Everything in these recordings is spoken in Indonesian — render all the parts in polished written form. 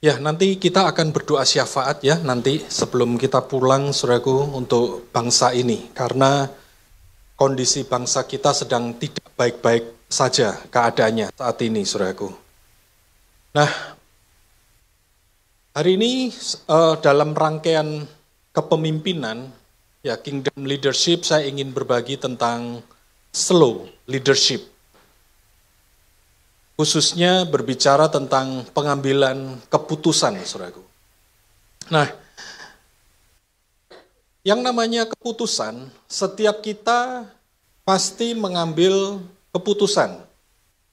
Ya, nanti kita akan berdoa syafaat ya, nanti sebelum kita pulang, saudaraku, untuk bangsa ini. Karena kondisi bangsa kita sedang tidak baik-baik saja keadaannya saat ini, saudaraku. Nah, hari ini dalam rangkaian kepemimpinan, ya Kingdom Leadership, saya ingin berbagi tentang slow leadership. Khususnya berbicara tentang pengambilan keputusan, saudaraku. Nah, yang namanya keputusan, setiap kita pasti mengambil keputusan.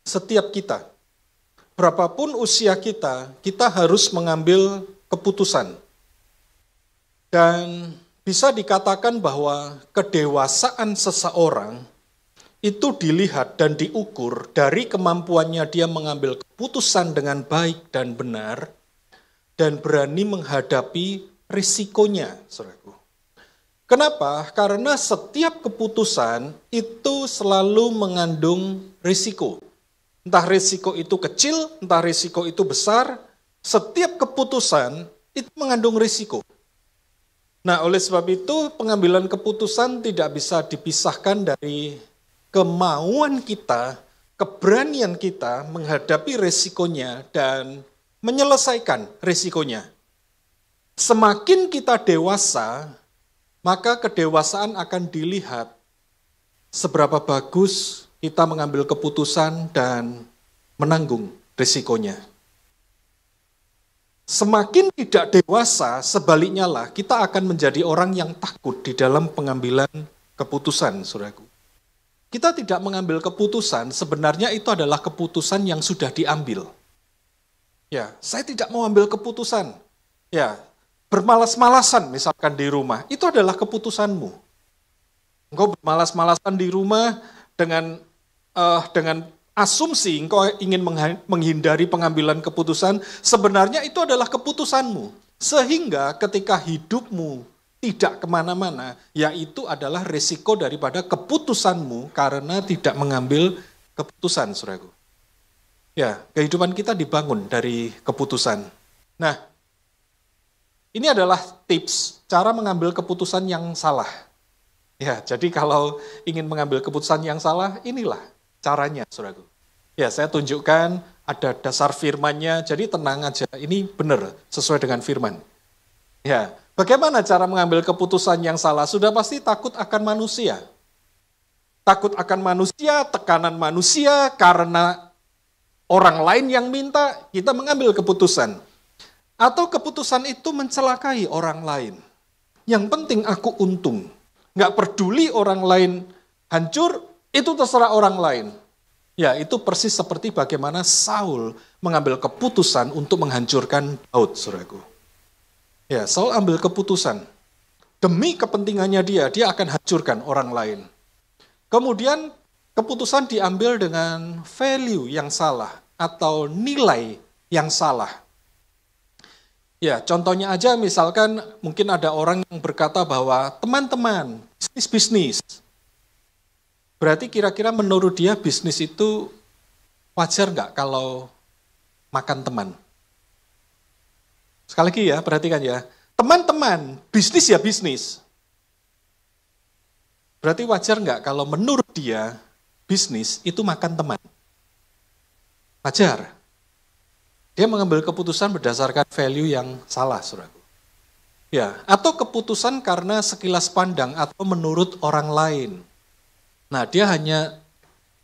Setiap kita. Berapapun usia kita, kita harus mengambil keputusan. Dan bisa dikatakan bahwa kedewasaan seseorang itu dilihat dan diukur dari kemampuannya dia mengambil keputusan dengan baik dan benar dan berani menghadapi risikonya, saudaraku. Kenapa? Karena setiap keputusan itu selalu mengandung risiko. Entah risiko itu kecil, entah risiko itu besar, setiap keputusan itu mengandung risiko. Nah, oleh sebab itu pengambilan keputusan tidak bisa dipisahkan dari kemauan kita, keberanian kita menghadapi resikonya dan menyelesaikan resikonya. Semakin kita dewasa, maka kedewasaan akan dilihat seberapa bagus kita mengambil keputusan dan menanggung resikonya. Semakin tidak dewasa, sebaliknya lah kita akan menjadi orang yang takut di dalam pengambilan keputusan, saudaraku. Kita tidak mengambil keputusan, sebenarnya itu adalah keputusan yang sudah diambil. Ya, saya tidak mau ambil keputusan. Ya, bermalas-malasan misalkan di rumah, itu adalah keputusanmu. Engkau bermalas-malasan di rumah dengan asumsi engkau ingin menghindari pengambilan keputusan, sebenarnya itu adalah keputusanmu. Sehingga ketika hidupmu tidak kemana-mana, yaitu adalah resiko daripada keputusanmu karena tidak mengambil keputusan, saudaraku. Ya, kehidupan kita dibangun dari keputusan. Nah, ini adalah tips cara mengambil keputusan yang salah. Ya, jadi kalau ingin mengambil keputusan yang salah, inilah caranya, saudaraku. Ya, saya tunjukkan ada dasar firman-nya, jadi tenang aja, ini benar, sesuai dengan firman. Ya, bagaimana cara mengambil keputusan yang salah? Sudah pasti takut akan manusia. Takut akan manusia, tekanan manusia, karena orang lain yang minta, kita mengambil keputusan. Atau keputusan itu mencelakai orang lain. Yang penting aku untung. Nggak peduli orang lain hancur, itu terserah orang lain. Ya, itu persis seperti bagaimana Saul mengambil keputusan untuk menghancurkan Daud, saudaraku. Ya, Saul ambil keputusan. Demi kepentingannya dia akan hancurkan orang lain. Kemudian keputusan diambil dengan value yang salah atau nilai yang salah. Ya, contohnya aja misalkan mungkin ada orang yang berkata bahwa teman-teman, bisnis. Berarti kira-kira menurut dia bisnis itu wajar nggak kalau makan teman? Sekali lagi ya, perhatikan ya. Teman-teman, bisnis ya bisnis. Berarti wajar nggak kalau menurut dia, bisnis itu makan teman? Wajar. Dia mengambil keputusan berdasarkan value yang salah, saudaraku. Ya, atau keputusan karena sekilas pandang atau menurut orang lain. Nah, dia hanya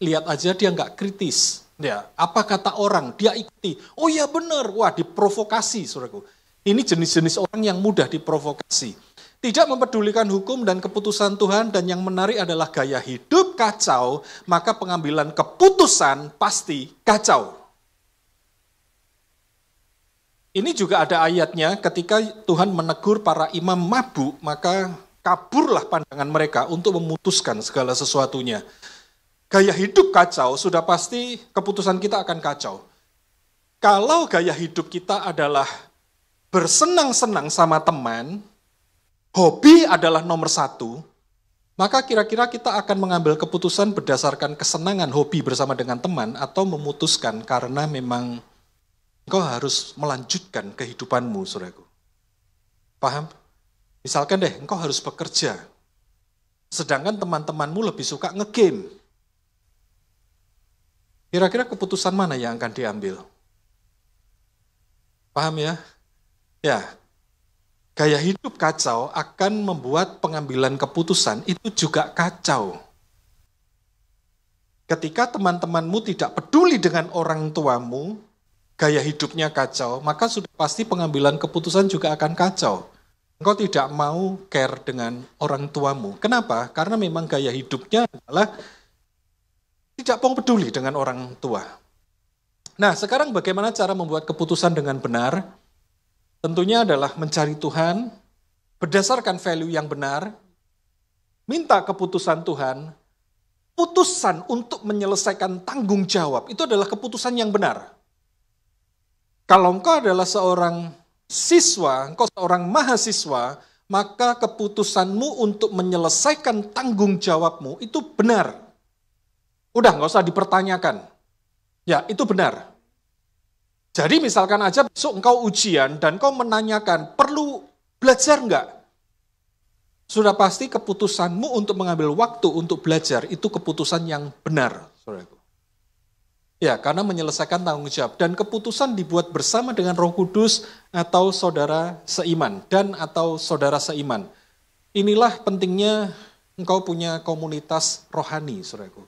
lihat aja, dia nggak kritis. Ya, apa kata orang, dia ikuti. Oh ya benar, wah diprovokasi, saudaraku. Ini jenis-jenis orang yang mudah diprovokasi. Tidak mempedulikan hukum dan keputusan Tuhan, dan yang menarik adalah gaya hidup kacau, maka pengambilan keputusan pasti kacau. Ini juga ada ayatnya ketika Tuhan menegur para imam mabuk, maka kaburlah pandangan mereka untuk memutuskan segala sesuatunya. Gaya hidup kacau, sudah pasti keputusan kita akan kacau. Kalau gaya hidup kita adalah bersenang-senang sama teman, hobi adalah nomor satu, maka kira-kira kita akan mengambil keputusan berdasarkan kesenangan hobi bersama dengan teman atau memutuskan karena memang engkau harus melanjutkan kehidupanmu, saudaraku. Paham? Misalkan deh, engkau harus bekerja. Sedangkan teman-temanmu lebih suka ngegame. Kira-kira keputusan mana yang akan diambil? Paham ya? Ya, gaya hidup kacau akan membuat pengambilan keputusan itu juga kacau. Ketika teman-temanmu tidak peduli dengan orang tuamu, gaya hidupnya kacau, maka sudah pasti pengambilan keputusan juga akan kacau. Engkau tidak mau care dengan orang tuamu. Kenapa? Karena memang gaya hidupnya adalah tidak mau peduli dengan orang tua. Nah, sekarang bagaimana cara membuat keputusan dengan benar? Tentunya adalah mencari Tuhan, berdasarkan value yang benar, minta keputusan Tuhan, putusan untuk menyelesaikan tanggung jawab, itu adalah keputusan yang benar. Kalau engkau adalah seorang siswa, engkau seorang mahasiswa, maka keputusanmu untuk menyelesaikan tanggung jawabmu itu benar. Udah, nggak usah dipertanyakan. Ya, itu benar. Jadi misalkan aja besok engkau ujian dan engkau menanyakan, perlu belajar nggak? Sudah pasti keputusanmu untuk mengambil waktu untuk belajar, itu keputusan yang benar, saudaraku. Ya, karena menyelesaikan tanggung jawab. Dan keputusan dibuat bersama dengan Roh Kudus atau saudara seiman. Dan atau saudara seiman. Inilah pentingnya engkau punya komunitas rohani, saudaraku.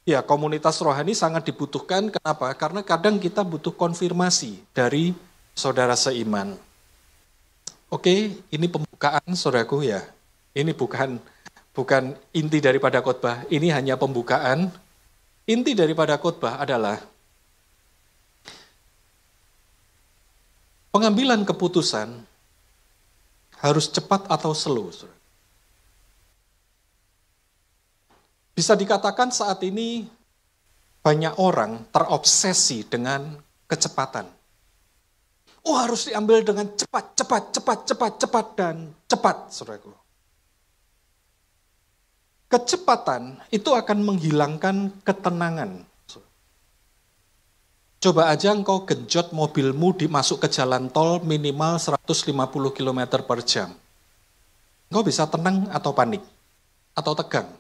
Ya, komunitas rohani sangat dibutuhkan. Kenapa? Karena kadang kita butuh konfirmasi dari saudara seiman. Oke, ini pembukaan, saudaraku ya. Ini bukan inti daripada khotbah. Ini hanya pembukaan. Inti daripada khotbah adalah pengambilan keputusan harus cepat atau slow. Bisa dikatakan saat ini banyak orang terobsesi dengan kecepatan. Oh, harus diambil dengan cepat, dan cepat, saudaraku. Kecepatan itu akan menghilangkan ketenangan. Coba aja engkau genjot mobilmu masuk ke jalan tol minimal 150 km per jam. Engkau bisa tenang atau panik, atau tegang.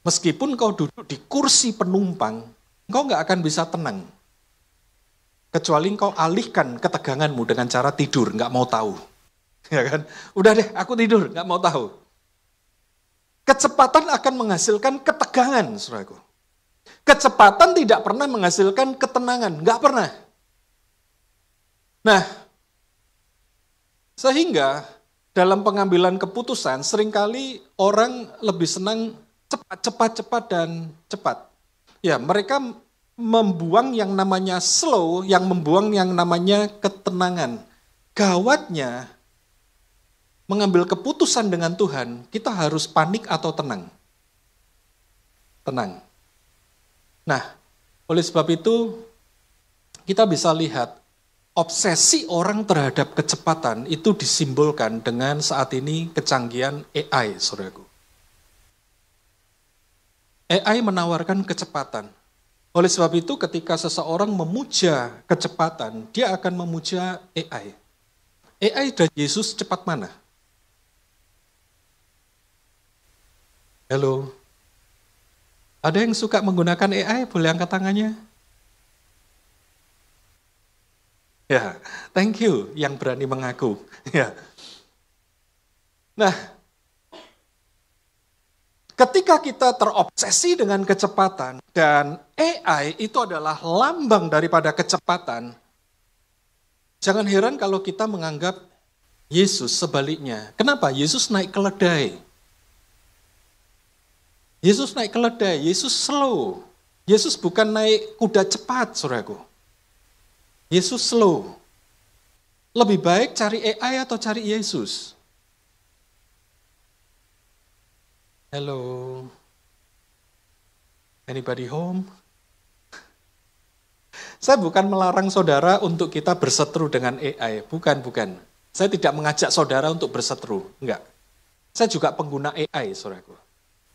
Meskipun engkau duduk di kursi penumpang, engkau nggak akan bisa tenang. Kecuali engkau alihkan keteganganmu dengan cara tidur, nggak mau tahu. Ya kan? Udah deh, aku tidur, nggak mau tahu. Kecepatan akan menghasilkan ketegangan, saudaraku. Kecepatan tidak pernah menghasilkan ketenangan, nggak pernah. Nah, sehingga dalam pengambilan keputusan seringkali orang lebih senang cepat, dan cepat. Ya, mereka membuang yang namanya slow, yang membuang yang namanya ketenangan. Gawatnya, mengambil keputusan dengan Tuhan, kita harus panik atau tenang? Tenang. Nah, oleh sebab itu, kita bisa lihat, obsesi orang terhadap kecepatan itu disimbolkan dengan saat ini kecanggihan AI, saudaraku. AI menawarkan kecepatan. Oleh sebab itu, ketika seseorang memuja kecepatan, dia akan memuja AI. AI dan Yesus cepat mana? Halo. Ada yang suka menggunakan AI? Boleh angkat tangannya? Ya, thank you yang berani mengaku. Ya. Nah, ketika kita terobsesi dengan kecepatan dan AI itu adalah lambang daripada kecepatan, jangan heran kalau kita menganggap Yesus sebaliknya. Kenapa? Yesus naik keledai. Yesus naik keledai, Yesus slow. Yesus bukan naik kuda cepat, saudaraku. Yesus slow. Lebih baik cari AI atau cari Yesus? Hello. Anybody home? Saya bukan melarang saudara untuk kita berseteru dengan AI. Bukan. Saya tidak mengajak saudara untuk berseteru. Enggak. Saya juga pengguna AI, saudaraku.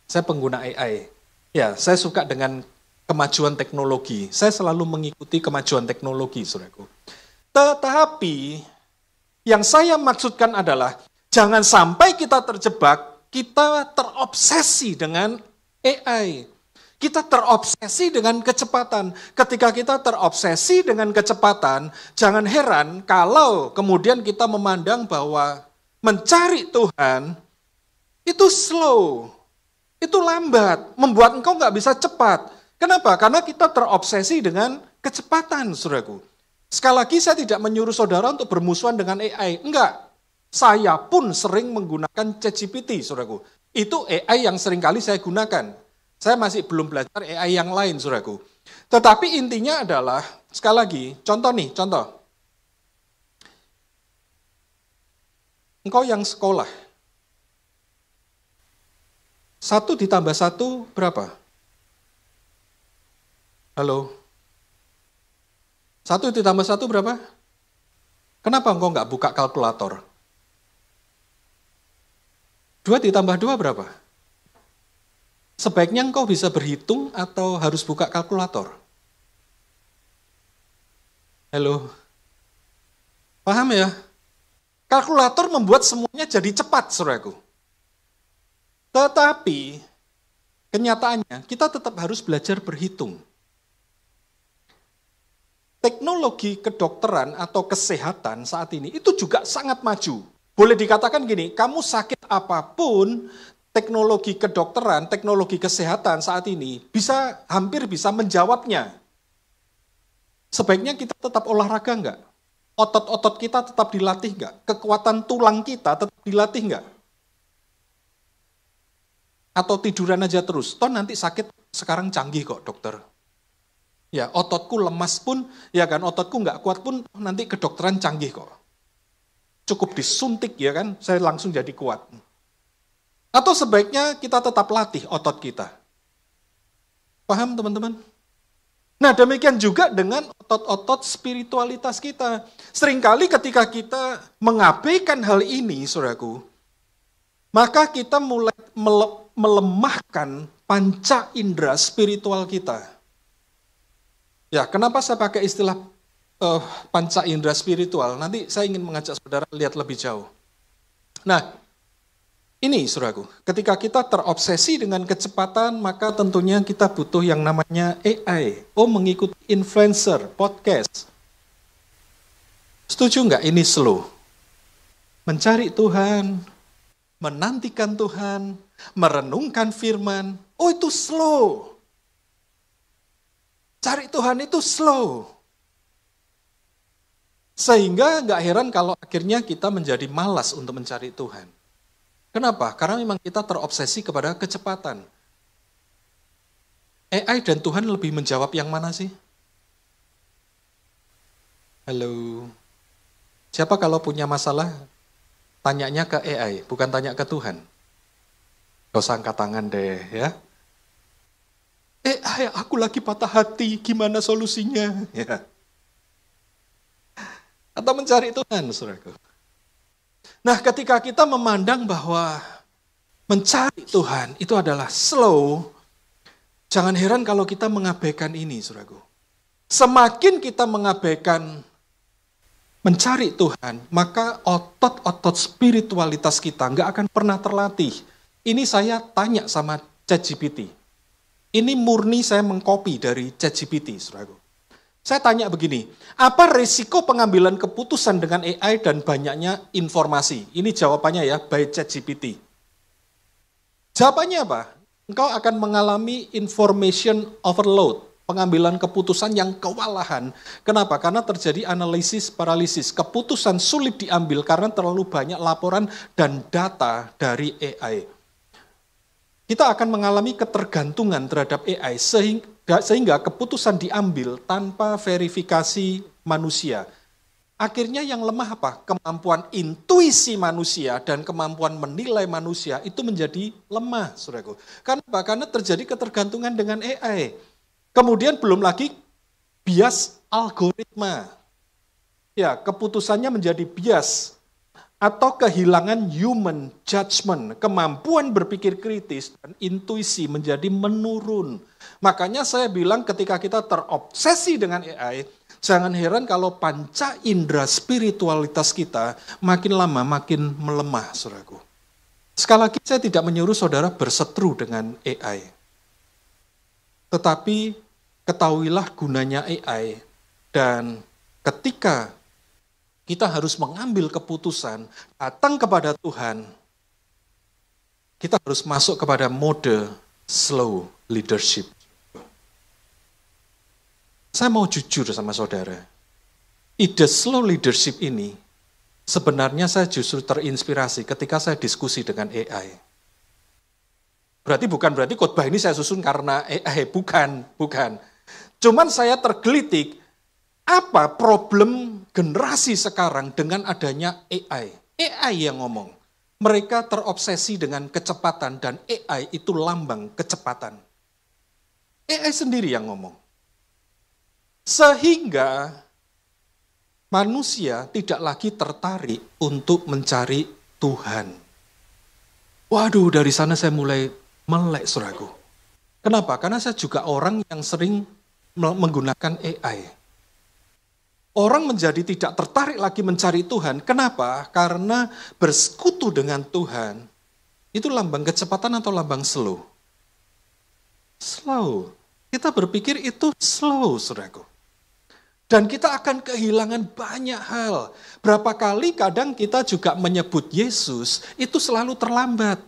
Saya pengguna AI. Ya, saya suka dengan kemajuan teknologi. Saya selalu mengikuti kemajuan teknologi, saudaraku. Tetapi yang saya maksudkan adalah jangan sampai kita terjebak, kita terobsesi dengan AI. Kita terobsesi dengan kecepatan. Ketika kita terobsesi dengan kecepatan, jangan heran kalau kemudian kita memandang bahwa mencari Tuhan itu slow, itu lambat, membuat engkau nggak bisa cepat. Kenapa? Karena kita terobsesi dengan kecepatan, saudaraku. Sekali lagi saya tidak menyuruh saudara untuk bermusuhan dengan AI. Enggak. Saya pun sering menggunakan ChatGPT, saudaraku. Itu AI yang sering kali saya gunakan. Saya masih belum belajar AI yang lain, saudaraku. Tetapi intinya adalah, sekali lagi, contoh. Engkau yang sekolah. 1 ditambah 1 berapa? Halo? 1 ditambah 1 berapa? Kenapa engkau nggak buka kalkulator? 2 ditambah 2 berapa? Sebaiknya engkau bisa berhitung atau harus buka kalkulator? Halo? Paham ya? Kalkulator membuat semuanya jadi cepat, saudaraku. Tetapi, kenyataannya kita tetap harus belajar berhitung. Teknologi kedokteran atau kesehatan saat ini itu juga sangat maju. Boleh dikatakan gini, kamu sakit apapun, teknologi kedokteran, teknologi kesehatan saat ini hampir bisa menjawabnya. Sebaiknya kita tetap olahraga enggak? Otot-otot kita tetap dilatih enggak? Kekuatan tulang kita tetap dilatih enggak? Atau tiduran aja terus? Toh nanti sakit sekarang canggih kok dokter. Ya ototku lemas pun, ya kan ototku enggak kuat pun nanti kedokteran canggih kok. Cukup disuntik ya kan, saya langsung jadi kuat. Atau sebaiknya kita tetap latih otot kita. Paham teman-teman? Nah demikian juga dengan otot-otot spiritualitas kita. Seringkali ketika kita mengabaikan hal ini, saudaraku, maka kita mulai melemahkan panca indera spiritual kita. Ya, kenapa saya pakai istilah panca indera spiritual? Nanti saya ingin mengajak saudara lihat lebih jauh. Nah, ini saudaraku, ketika kita terobsesi dengan kecepatan, maka tentunya kita butuh yang namanya AI. Mengikuti influencer, podcast. Setuju nggak ini slow? Mencari Tuhan, menantikan Tuhan, merenungkan firman, itu slow. Cari Tuhan itu slow. Sehingga nggak heran kalau akhirnya kita menjadi malas untuk mencari Tuhan. Kenapa? Karena memang kita terobsesi kepada kecepatan. AI dan Tuhan lebih menjawab yang mana sih? Halo? Siapa kalau punya masalah, tanyanya ke AI, bukan tanya ke Tuhan. Gak usah angkat tangan deh ya. AI, aku lagi patah hati, gimana solusinya? Ya. Atau mencari Tuhan, saudaraku. Nah, ketika kita memandang bahwa mencari Tuhan itu adalah slow, jangan heran kalau kita mengabaikan ini, saudaraku. Semakin kita mengabaikan mencari Tuhan, maka otot-otot spiritualitas kita nggak akan pernah terlatih. Ini saya tanya sama ChatGPT. Ini murni saya mengcopy dari ChatGPT, saudaraku. Saya tanya begini, apa risiko pengambilan keputusan dengan AI dan banyaknya informasi? Ini jawabannya ya, by ChatGPT. Jawabannya apa? Engkau akan mengalami information overload, pengambilan keputusan yang kewalahan. Kenapa? Karena terjadi analisis paralisis. Keputusan sulit diambil karena terlalu banyak laporan dan data dari AI. Kita akan mengalami ketergantungan terhadap AI sehingga keputusan diambil tanpa verifikasi manusia. Akhirnya yang lemah apa? Kemampuan intuisi manusia dan kemampuan menilai manusia itu menjadi lemah, saudaraku. Kenapa? Karena terjadi ketergantungan dengan AI. Kemudian belum lagi bias algoritma. Ya, keputusannya menjadi bias. atau kehilangan human judgment, kemampuan berpikir kritis dan intuisi menjadi menurun. Makanya saya bilang ketika kita terobsesi dengan AI, jangan heran kalau panca indera spiritualitas kita makin lama makin melemah, saudaraku. Sekali lagi saya tidak menyuruh saudara berseteru dengan AI. Tetapi ketahuilah gunanya AI dan ketika kita harus mengambil keputusan, datang kepada Tuhan, kita harus masuk kepada mode slow leadership. Saya mau jujur sama saudara, ide slow leadership ini, sebenarnya saya justru terinspirasi ketika saya diskusi dengan AI. Bukan berarti khotbah ini saya susun karena AI, bukan. Cuman saya tergelitik, apa problem generasi sekarang dengan adanya AI? AI yang ngomong. Mereka terobsesi dengan kecepatan dan AI itu lambang kecepatan. AI sendiri yang ngomong. Sehingga manusia tidak lagi tertarik untuk mencari Tuhan. Waduh, dari sana saya mulai melek, saudaraku. Kenapa? Karena saya juga orang yang sering menggunakan AI. Orang menjadi tidak tertarik lagi mencari Tuhan. Kenapa? Karena bersekutu dengan Tuhan, itu lambang kecepatan atau lambang slow? Slow. Kita berpikir itu slow, saudaraku. Dan kita akan kehilangan banyak hal. Berapa kali kadang kita juga menyebut Yesus, itu selalu terlambat.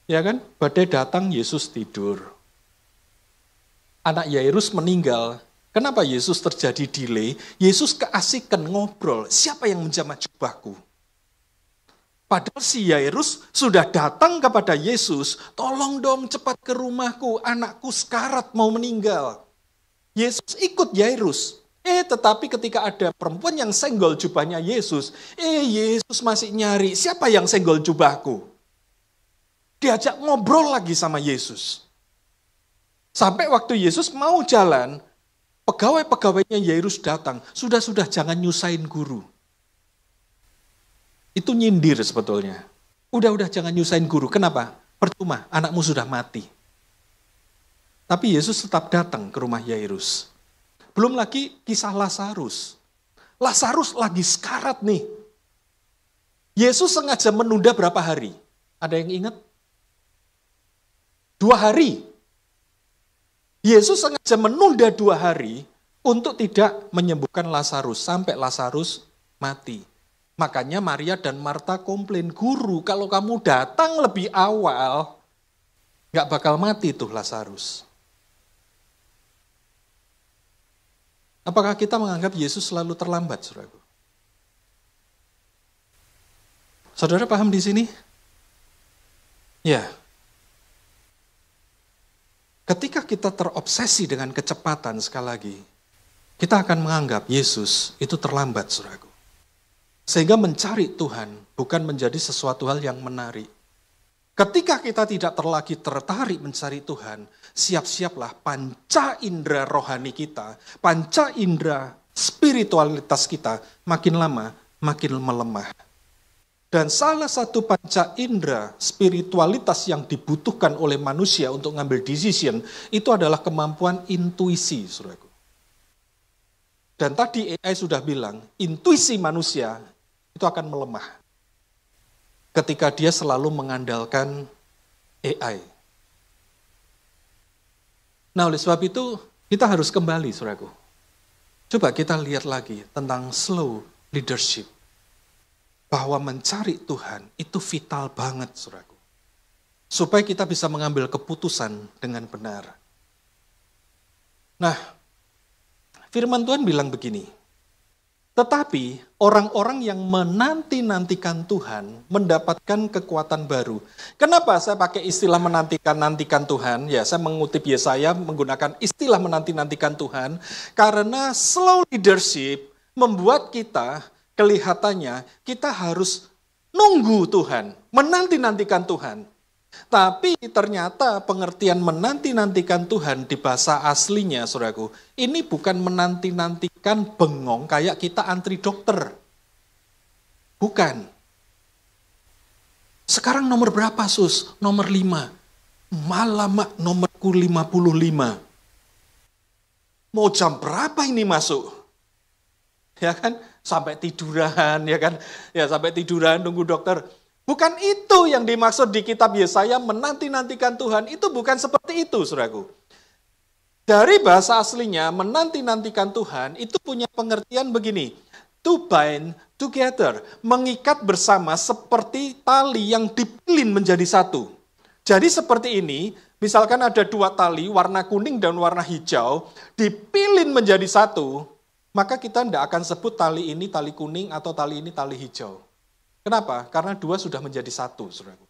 Ya kan? Badai datang, Yesus tidur. Anak Yairus meninggal. Kenapa Yesus terjadi delay? Yesus keasikan ngobrol. Siapa yang menjamah jubahku? Padahal si Yairus sudah datang kepada Yesus. Tolong dong cepat ke rumahku. Anakku sekarat mau meninggal. Yesus ikut Yairus. Tetapi ketika ada perempuan yang senggol jubahnya Yesus. Yesus masih nyari. Siapa yang senggol jubahku? Diajak ngobrol lagi sama Yesus. Sampai waktu Yesus mau jalan, pegawai-pegawainya Yairus datang. Sudah jangan nyusahin guru. Itu nyindir sebetulnya. Udah jangan nyusahin guru. Kenapa? Percuma, anakmu sudah mati. Tapi Yesus tetap datang ke rumah Yairus. Belum lagi kisah Lazarus. Lazarus lagi sekarat nih. Yesus sengaja menunda berapa hari? Ada yang ingat? 2 hari. Yesus sengaja menunda 2 hari untuk tidak menyembuhkan Lazarus sampai Lazarus mati. Makanya Maria dan Marta komplain, guru kalau kamu datang lebih awal, gak bakal mati tuh Lazarus. Apakah kita menganggap Yesus selalu terlambat, saudaraku? Saudara paham di sini? Ya. Ketika kita terobsesi dengan kecepatan sekali lagi, kita akan menganggap Yesus itu terlambat, saudaraku. Sehingga mencari Tuhan bukan menjadi sesuatu hal yang menarik. Ketika kita tidak lagi tertarik mencari Tuhan, siap-siaplah panca indera rohani kita, panca indera spiritualitas kita makin lama makin melemah. Dan salah satu panca indera spiritualitas yang dibutuhkan oleh manusia untuk ngambil decision, itu adalah kemampuan intuisi, saudaraku. Dan tadi AI sudah bilang, intuisi manusia itu akan melemah ketika dia selalu mengandalkan AI. Nah, oleh sebab itu, kita harus kembali, saudaraku. Coba kita lihat lagi tentang slow leadership. Bahwa mencari Tuhan itu vital banget, saudaraku. Supaya kita bisa mengambil keputusan dengan benar. Nah, firman Tuhan bilang begini. Tetapi orang-orang yang menanti-nantikan Tuhan mendapatkan kekuatan baru. Kenapa saya pakai istilah menantikan-nantikan Tuhan? Ya, saya mengutip Yesaya menggunakan istilah menanti-nantikan Tuhan. Karena slow leadership membuat kita kelihatannya kita harus nunggu Tuhan, menanti-nantikan Tuhan. Tapi ternyata pengertian menanti-nantikan Tuhan di bahasa aslinya, saudaraku, ini bukan menanti-nantikan bengong kayak kita antri dokter. Bukan. Sekarang nomor berapa, Sus? Nomor 5. Malah, Mak, nomorku 55. Mau jam berapa ini masuk? Ya kan? Sampai tiduran, ya kan? Ya sampai tiduran nunggu dokter. Bukan itu yang dimaksud di kitab Yesaya menanti-nantikan Tuhan. Itu bukan seperti itu, saudaraku. Dari bahasa aslinya, menanti-nantikan Tuhan itu punya pengertian begini. To bind together, mengikat bersama seperti tali yang dipilin menjadi satu. Jadi seperti ini, misalkan ada 2 tali, warna kuning dan warna hijau, dipilin menjadi satu, maka kita tidak akan sebut tali ini tali kuning atau tali ini tali hijau. Kenapa? Karena 2 sudah menjadi satu, saudaraku.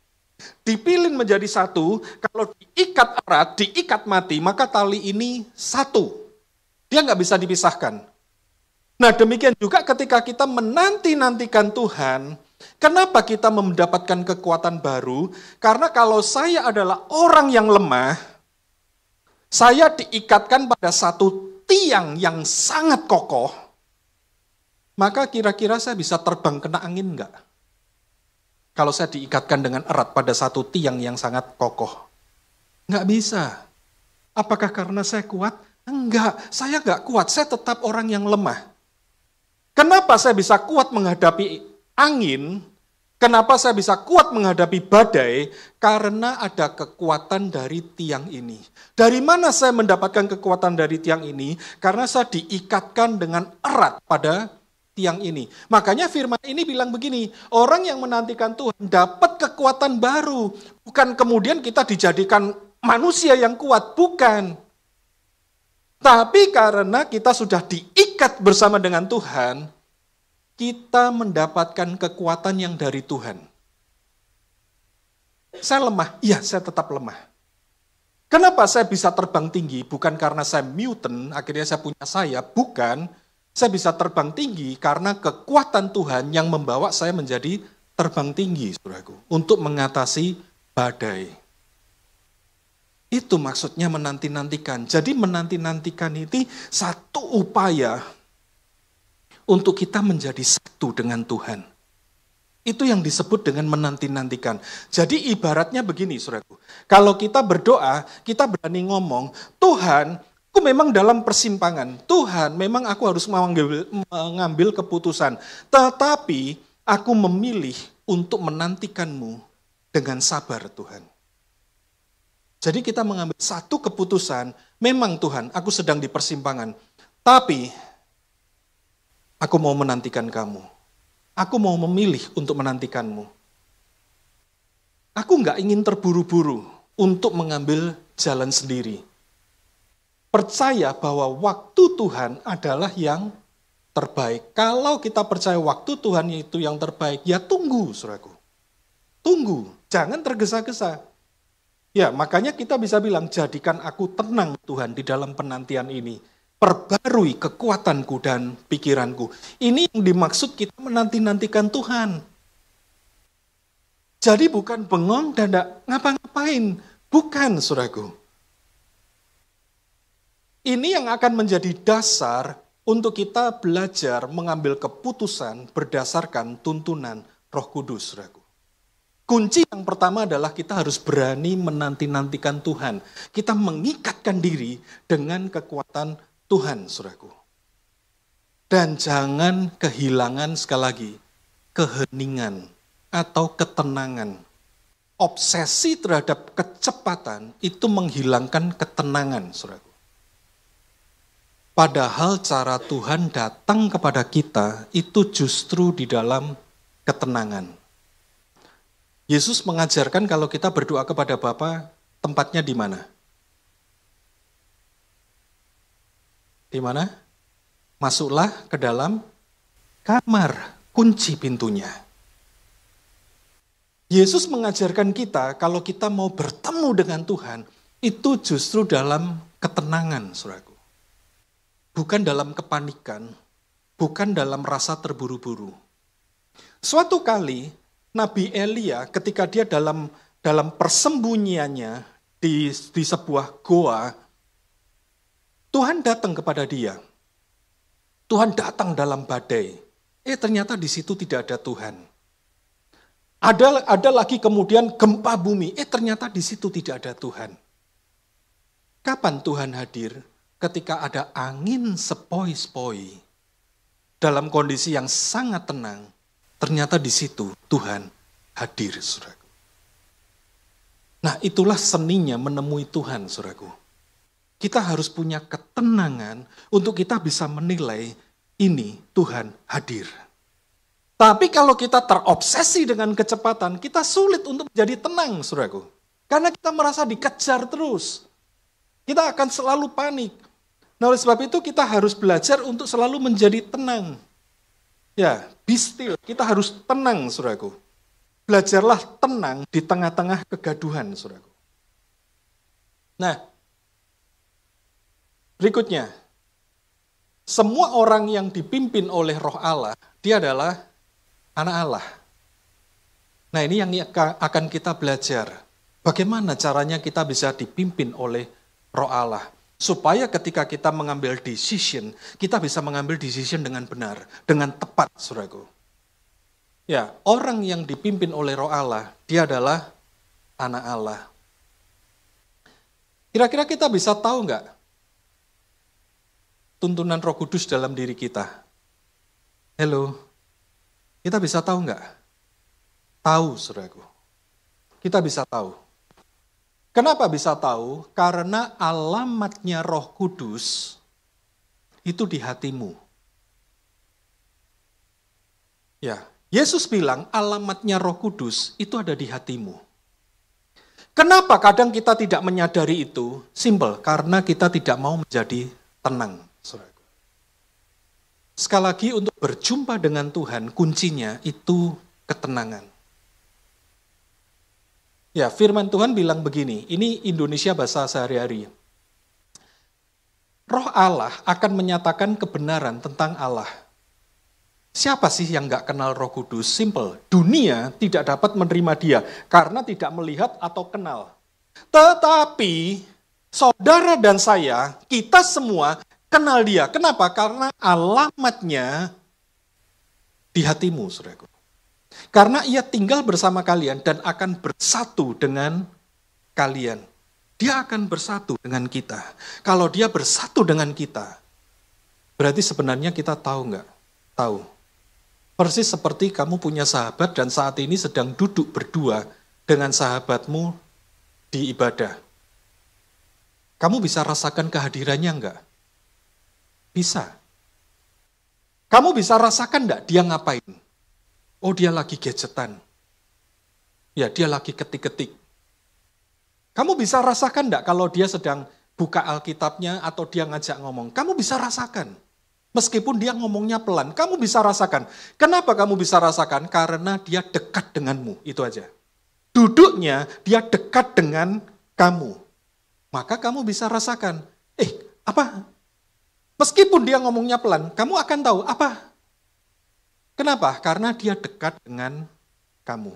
Dipilin menjadi satu, kalau diikat erat, diikat mati, maka tali ini satu. Dia nggak bisa dipisahkan. Nah demikian juga ketika kita menanti-nantikan Tuhan, kenapa kita mendapatkan kekuatan baru? Karena kalau saya adalah orang yang lemah, saya diikatkan pada satu tiang yang sangat kokoh, maka kira-kira saya bisa terbang kena angin enggak? Kalau saya diikatkan dengan erat pada satu tiang yang sangat kokoh. Enggak bisa. Apakah karena saya kuat? Enggak, saya enggak kuat, saya tetap orang yang lemah. Kenapa saya bisa kuat menghadapi angin? Kenapa saya bisa kuat menghadapi badai? Karena ada kekuatan dari tiang ini. Dari mana saya mendapatkan kekuatan dari tiang ini? Karena saya diikatkan dengan erat pada tiang ini. Makanya firman ini bilang begini, orang yang menantikan Tuhan dapat kekuatan baru. Bukan kemudian kita dijadikan manusia yang kuat, bukan. Tapi karena kita sudah diikat bersama dengan Tuhan, kita mendapatkan kekuatan yang dari Tuhan. Saya lemah, iya saya tetap lemah. Kenapa saya bisa terbang tinggi? Bukan karena saya mutant, akhirnya saya punya sayap, bukan. Saya bisa terbang tinggi karena kekuatan Tuhan yang membawa saya menjadi terbang tinggi, saudaraku, untuk mengatasi badai. Itu maksudnya menanti-nantikan. Jadi menanti-nantikan itu satu upaya untuk kita menjadi satu dengan Tuhan. Itu yang disebut dengan menanti-nantikan. Jadi ibaratnya begini, saudaraku. Kalau kita berdoa, kita berani ngomong, Tuhan, aku memang dalam persimpangan. Tuhan, memang aku harus mengambil keputusan. Tetapi aku memilih untuk menantikan-Mu dengan sabar, Tuhan. Jadi kita mengambil satu keputusan, memang Tuhan, aku sedang di persimpangan, tapi aku mau menantikan Kamu. Aku mau memilih untuk menantikan-Mu. Aku nggak ingin terburu-buru untuk mengambil jalan sendiri. Percaya bahwa waktu Tuhan adalah yang terbaik. Kalau kita percaya waktu Tuhan itu yang terbaik, ya tunggu, saudaraku. Tunggu, jangan tergesa-gesa. Ya, makanya kita bisa bilang, jadikan aku tenang Tuhan di dalam penantian ini. Perbarui kekuatanku dan pikiranku. Ini yang dimaksud kita menanti-nantikan Tuhan. Jadi bukan bengong dan tidak ngapa-ngapain. Bukan, saudaraku. Ini yang akan menjadi dasar untuk kita belajar mengambil keputusan berdasarkan tuntunan Roh Kudus, saudaraku. Kunci yang pertama adalah kita harus berani menanti-nantikan Tuhan. Kita mengikatkan diri dengan kekuatan Tuhan, saudaraku. Dan jangan kehilangan sekali lagi keheningan atau ketenangan. Obsesi terhadap kecepatan itu menghilangkan ketenangan, saudaraku. Padahal cara Tuhan datang kepada kita itu justru di dalam ketenangan. Yesus mengajarkan kalau kita berdoa kepada Bapa, tempatnya di mana? Di mana? Masuklah ke dalam kamar, kunci pintunya. Yesus mengajarkan kita kalau kita mau bertemu dengan Tuhan, itu justru dalam ketenangan, saudaraku. Bukan dalam kepanikan, bukan dalam rasa terburu-buru. Suatu kali, Nabi Elia ketika dia dalam dalam persembunyiannya di sebuah goa, Tuhan datang kepada dia. Tuhan datang dalam badai. Ternyata di situ tidak ada Tuhan. Ada lagi kemudian gempa bumi. Ternyata di situ tidak ada Tuhan. Kapan Tuhan hadir? Ketika ada angin sepoi-sepoi. Dalam kondisi yang sangat tenang. Ternyata di situ Tuhan hadir, saudaraku. Nah, itulah seninya menemui Tuhan, saudaraku. Kita harus punya ketenangan untuk kita bisa menilai ini Tuhan hadir. Tapi kalau kita terobsesi dengan kecepatan, kita sulit untuk menjadi tenang, saudaraku. Karena kita merasa dikejar terus. Kita akan selalu panik. Nah, oleh sebab itu kita harus belajar untuk selalu menjadi tenang. Ya, be still. Kita harus tenang, saudaraku. Belajarlah tenang di tengah-tengah kegaduhan, saudaraku. Nah, berikutnya. Semua orang yang dipimpin oleh Roh Allah, dia adalah anak Allah. Nah, ini yang akan kita belajar. Bagaimana caranya kita bisa dipimpin oleh Roh Allah. Supaya ketika kita mengambil decision, kita bisa mengambil decision dengan benar, dengan tepat, saudaraku. Ya, orang yang dipimpin oleh Roh Allah, dia adalah anak Allah. Kira-kira kita bisa tahu nggak tuntunan Roh Kudus dalam diri kita? Halo, kita bisa tahu nggak? Tahu, saudaraku. Kita bisa tahu. Kenapa bisa tahu? Karena alamatnya Roh Kudus itu di hatimu. Ya, Yesus bilang alamatnya Roh Kudus itu ada di hatimu. Kenapa kadang kita tidak menyadari itu? Simple, karena kita tidak mau menjadi tenang, saudaraku. Sekali lagi, untuk berjumpa dengan Tuhan, kuncinya itu ketenangan. Ya, firman Tuhan bilang begini, ini Indonesia bahasa sehari-hari. Roh Allah akan menyatakan kebenaran tentang Allah. Siapa sih yang nggak kenal Roh Kudus? Simple, dunia tidak dapat menerima dia karena tidak melihat atau kenal. Tetapi saudara dan saya, kita semua kenal dia. Kenapa? Karena alamatnya di hatimu, saudaraku. Karena ia tinggal bersama kalian dan akan bersatu dengan kalian. Dia akan bersatu dengan kita. Kalau dia bersatu dengan kita, berarti sebenarnya kita tahu nggak? Tahu. Persis seperti kamu punya sahabat dan saat ini sedang duduk berdua dengan sahabatmu di ibadah. Kamu bisa rasakan kehadirannya nggak? Bisa. Kamu bisa rasakan nggak dia ngapain? Oh, dia lagi gadgetan. Ya, dia lagi ketik-ketik. Kamu bisa rasakan enggak kalau dia sedang buka Alkitabnya atau dia ngajak ngomong? Kamu bisa rasakan. Meskipun dia ngomongnya pelan, kamu bisa rasakan. Kenapa kamu bisa rasakan? Karena dia dekat denganmu, itu aja. Duduknya, dia dekat dengan kamu. Maka kamu bisa rasakan. Apa? Meskipun dia ngomongnya pelan, kamu akan tahu, apa? Kenapa? Karena dia dekat dengan kamu.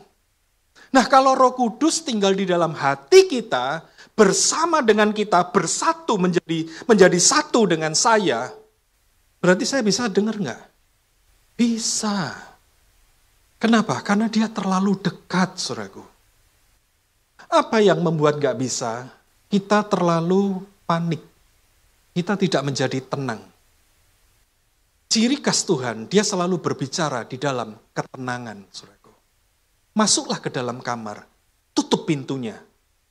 Nah, kalau Roh Kudus tinggal di dalam hati kita, bersama dengan kita, bersatu menjadi satu dengan saya, berarti saya bisa dengar nggak? Bisa. Kenapa? Karena dia terlalu dekat, saudaraku. Apa yang membuat nggak bisa? Kita terlalu panik. Kita tidak menjadi tenang. Ciri khas Tuhan, dia selalu berbicara di dalam ketenangan, saudaraku. Masuklah ke dalam kamar, tutup pintunya.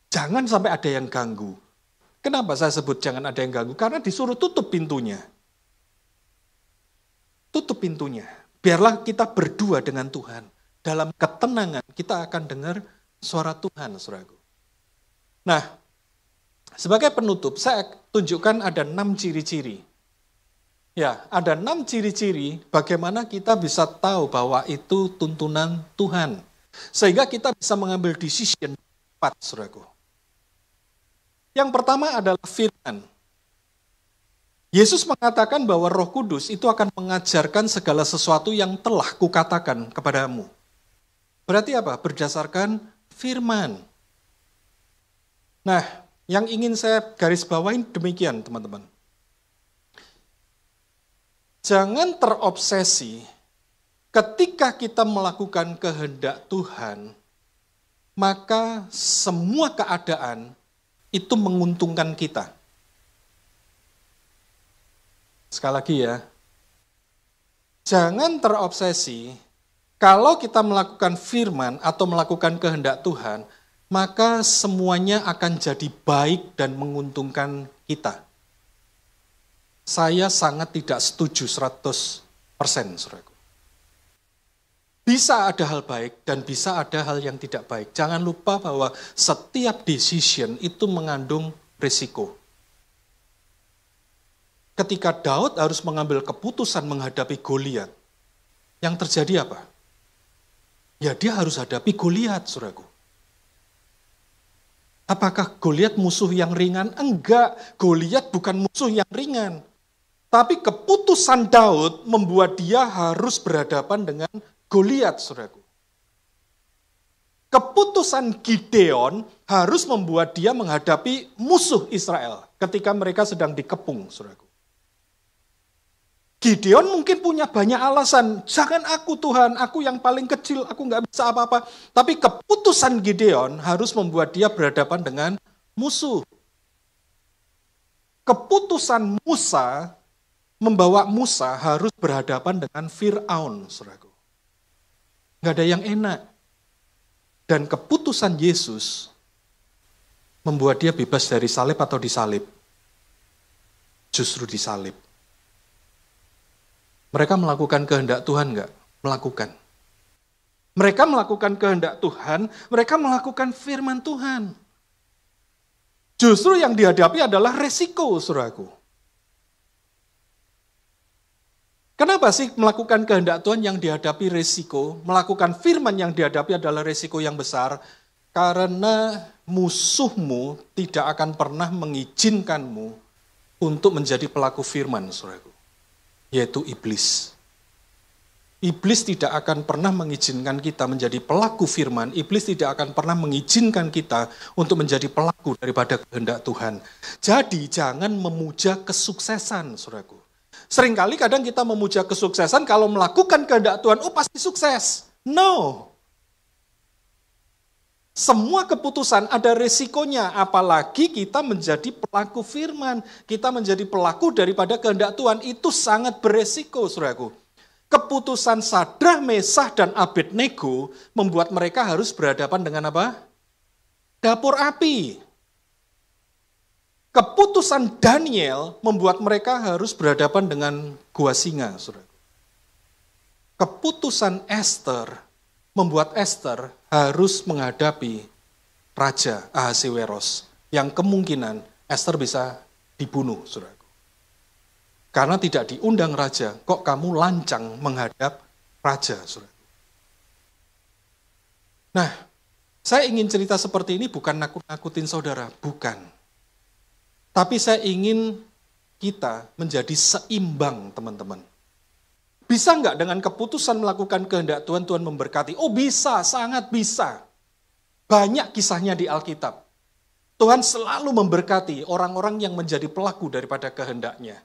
Jangan sampai ada yang ganggu. Kenapa saya sebut jangan ada yang ganggu? Karena disuruh tutup pintunya. Tutup pintunya. Biarlah kita berdua dengan Tuhan. Dalam ketenangan kita akan dengar suara Tuhan, saudaraku. Nah, sebagai penutup, saya tunjukkan ada 6 ciri-ciri. Ya, ada 6 ciri-ciri bagaimana kita bisa tahu bahwa itu tuntunan Tuhan. Sehingga kita bisa mengambil decision tepat, saudaraku. Yang pertama adalah firman. Yesus mengatakan bahwa Roh Kudus itu akan mengajarkan segala sesuatu yang telah kukatakan kepadamu. Berarti apa? Berdasarkan firman. Nah, yang ingin saya garis bawain demikian, teman-teman. Jangan terobsesi ketika kita melakukan kehendak Tuhan, maka semua keadaan itu menguntungkan kita. Sekali lagi ya, jangan terobsesi kalau kita melakukan firman atau melakukan kehendak Tuhan, maka semuanya akan jadi baik dan menguntungkan kita. Saya sangat tidak setuju 100%, saudaraku. Bisa ada hal baik dan bisa ada hal yang tidak baik. Jangan lupa bahwa setiap decision itu mengandung risiko. Ketika Daud harus mengambil keputusan menghadapi Goliat, yang terjadi apa? Ya dia harus hadapi Goliat, saudaraku. Apakah Goliat musuh yang ringan? Enggak, Goliat bukan musuh yang ringan. Tapi keputusan Daud membuat dia harus berhadapan dengan Goliat, saudaraku. Keputusan Gideon harus membuat dia menghadapi musuh Israel ketika mereka sedang dikepung, saudaraku. Gideon mungkin punya banyak alasan, jangan aku Tuhan, aku yang paling kecil, aku nggak bisa apa-apa. Tapi keputusan Gideon harus membuat dia berhadapan dengan musuh. Keputusan Musa membawa Musa harus berhadapan dengan Fir'aun, saudaraku. Nggak ada yang enak. Dan keputusan Yesus membuat dia bebas dari salib atau disalib. Justru disalib. Mereka melakukan kehendak Tuhan nggak? Melakukan. Mereka melakukan kehendak Tuhan, mereka melakukan firman Tuhan. Justru yang dihadapi adalah resiko, saudaraku. Kenapa sih melakukan kehendak Tuhan yang dihadapi resiko, melakukan firman yang dihadapi adalah resiko yang besar? Karena musuhmu tidak akan pernah mengizinkanmu untuk menjadi pelaku firman, saudaraku. Yaitu iblis. Iblis tidak akan pernah mengizinkan kita menjadi pelaku firman. Iblis tidak akan pernah mengizinkan kita untuk menjadi pelaku daripada kehendak Tuhan. Jadi jangan memuja kesuksesan, saudaraku. Seringkali kadang kita memuja kesuksesan kalau melakukan kehendak Tuhan, oh pasti sukses. No. Semua keputusan ada resikonya, apalagi kita menjadi pelaku firman. Kita menjadi pelaku daripada kehendak Tuhan, itu sangat beresiko, saudaraku. Keputusan Sadrah, Mesah, dan Abednego membuat mereka harus berhadapan dengan apa? Dapur api. Keputusan Daniel membuat mereka harus berhadapan dengan gua singa, saudara. Keputusan Esther membuat Esther harus menghadapi Raja Ahasiweros, yang kemungkinan Esther bisa dibunuh, saudara. Karena tidak diundang raja, kok kamu lancang menghadap raja, saudara. Nah, saya ingin cerita seperti ini bukan nakut-nakutin saudara, bukan. Tapi saya ingin kita menjadi seimbang, teman-teman. Bisa nggak dengan keputusan melakukan kehendak Tuhan, Tuhan memberkati? Oh bisa, sangat bisa. Banyak kisahnya di Alkitab. Tuhan selalu memberkati orang-orang yang menjadi pelaku daripada kehendaknya.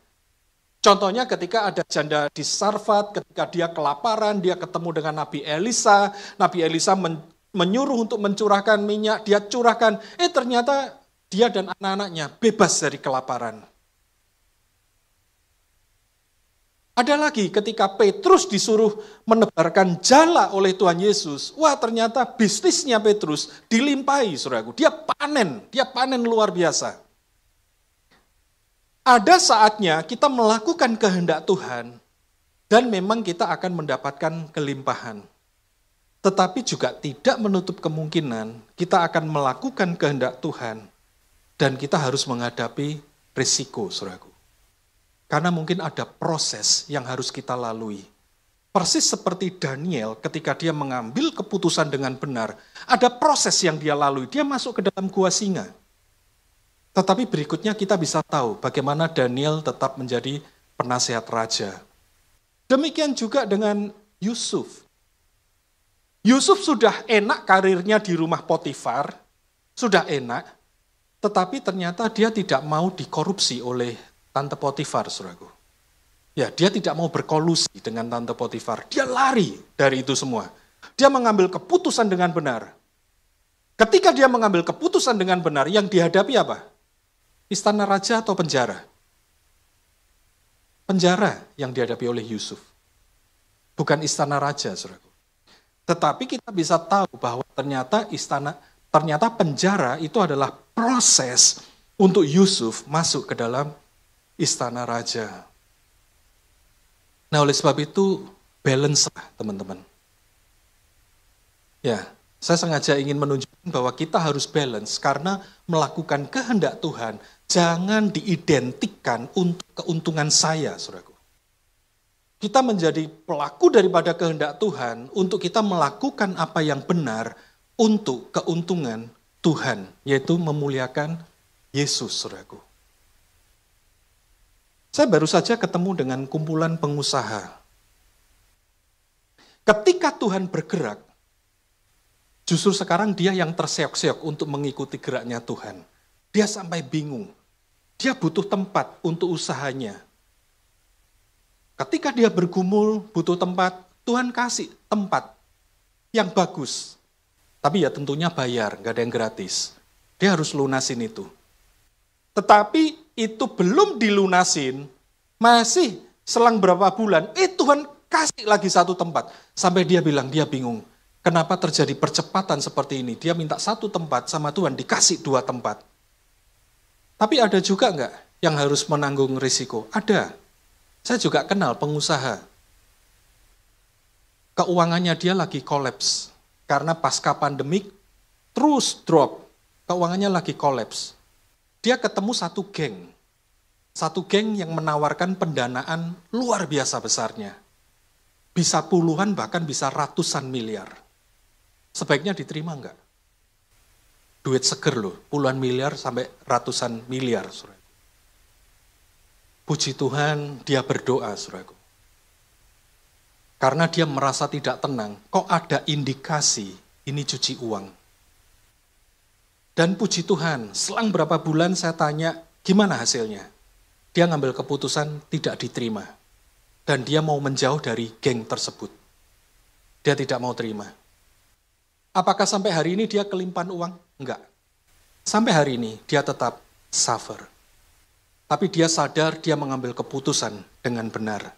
Contohnya ketika ada janda di Sarfat, ketika dia kelaparan, dia ketemu dengan Nabi Elisa. Nabi Elisa menyuruh untuk mencurahkan minyak, dia curahkan. Ternyata dia dan anak-anaknya bebas dari kelaparan. Ada lagi ketika Petrus disuruh menebarkan jala oleh Tuhan Yesus. Wah, ternyata bisnisnya Petrus dilimpahi, saudaraku. Dia panen luar biasa. Ada saatnya kita melakukan kehendak Tuhan dan memang kita akan mendapatkan kelimpahan. Tetapi juga tidak menutup kemungkinan kita akan melakukan kehendak Tuhan dan kita harus menghadapi risiko, saudaraku. Karena mungkin ada proses yang harus kita lalui. Persis seperti Daniel ketika dia mengambil keputusan dengan benar, ada proses yang dia lalui. Dia masuk ke dalam gua singa. Tetapi berikutnya kita bisa tahu bagaimana Daniel tetap menjadi penasehat raja. Demikian juga dengan Yusuf. Yusuf sudah enak karirnya di rumah Potifar, sudah enak. Tetapi ternyata dia tidak mau dikorupsi oleh Tante Potifar, saudaraku. Ya, dia tidak mau berkolusi dengan Tante Potifar. Dia lari dari itu semua. Dia mengambil keputusan dengan benar. Ketika dia mengambil keputusan dengan benar, yang dihadapi apa? Istana raja atau penjara? Penjara yang dihadapi oleh Yusuf. Bukan istana raja, saudaraku. Tetapi kita bisa tahu bahwa ternyata penjara itu adalah proses untuk Yusuf masuk ke dalam istana raja. Nah, oleh sebab itu, balance lah, teman-teman. Ya, saya sengaja ingin menunjukkan bahwa kita harus balance karena melakukan kehendak Tuhan jangan diidentikan untuk keuntungan saya, saudaraku. Kita menjadi pelaku daripada kehendak Tuhan untuk kita melakukan apa yang benar untuk keuntungan Tuhan, yaitu memuliakan Yesus, saudaraku. Saya baru saja ketemu dengan kumpulan pengusaha. Ketika Tuhan bergerak, justru sekarang dia yang terseok-seok untuk mengikuti geraknya Tuhan. Dia sampai bingung. Dia butuh tempat untuk usahanya. Ketika dia bergumul, butuh tempat, Tuhan kasih tempat yang bagus. Tapi ya tentunya bayar, gak ada yang gratis. Dia harus lunasin itu. Tetapi itu belum dilunasin, masih selang berapa bulan, Tuhan kasih lagi satu tempat. Sampai dia bilang, dia bingung. Kenapa terjadi percepatan seperti ini? Dia minta satu tempat sama Tuhan, dikasih 2 tempat. Tapi ada juga enggak yang harus menanggung risiko? Ada. Saya juga kenal pengusaha. Keuangannya dia lagi kolaps. Karena pasca pandemik, terus drop. Keuangannya lagi kolaps. Dia ketemu satu geng. Satu geng yang menawarkan pendanaan luar biasa besarnya. Bisa puluhan, bahkan bisa ratusan miliar. Sebaiknya diterima enggak? Duit seger loh, puluhan miliar sampai ratusan miliar, saudara. Puji Tuhan, dia berdoa, saudaraku. Karena dia merasa tidak tenang, kok ada indikasi ini cuci uang. Dan puji Tuhan, selang berapa bulan saya tanya, gimana hasilnya? Dia ngambil keputusan tidak diterima. Dan dia mau menjauh dari geng tersebut. Dia tidak mau terima. Apakah sampai hari ini dia kelimpahan uang? Enggak. Sampai hari ini dia tetap suffer. Tapi dia sadar dia mengambil keputusan dengan benar.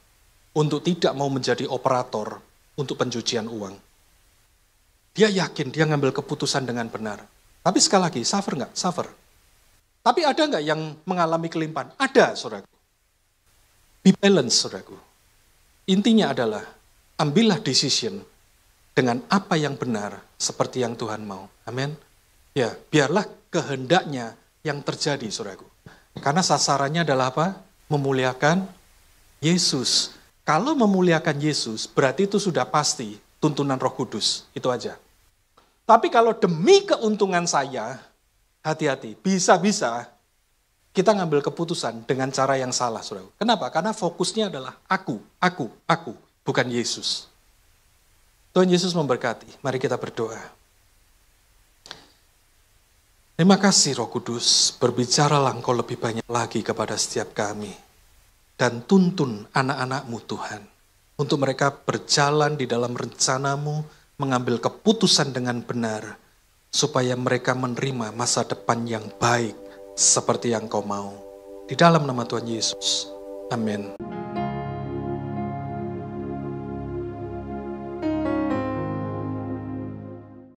Untuk tidak mau menjadi operator untuk pencucian uang. Dia yakin dia ngambil keputusan dengan benar. Tapi sekali lagi, suffer enggak? Suffer. Tapi ada enggak yang mengalami kelimpahan? Ada, saudaraku. Be balance, saudaraku. Intinya adalah, ambillah decision dengan apa yang benar seperti yang Tuhan mau. Amin. Ya, biarlah kehendaknya yang terjadi, saudaraku. Karena sasarannya adalah apa? Memuliakan Yesus. Kalau memuliakan Yesus, berarti itu sudah pasti tuntunan Roh Kudus. Itu aja. Tapi kalau demi keuntungan saya, hati-hati. Bisa-bisa kita ngambil keputusan dengan cara yang salah, saudaraku. Kenapa? Karena fokusnya adalah aku, bukan Yesus. Tuhan Yesus memberkati. Mari kita berdoa. Terima kasih Roh Kudus, berbicaralah Engkau lebih banyak lagi kepada setiap kami. Dan tuntun anak-anak-Mu Tuhan, untuk mereka berjalan di dalam rencana-Mu, mengambil keputusan dengan benar, supaya mereka menerima masa depan yang baik, seperti yang Kau mau. Di dalam nama Tuhan Yesus. Amin.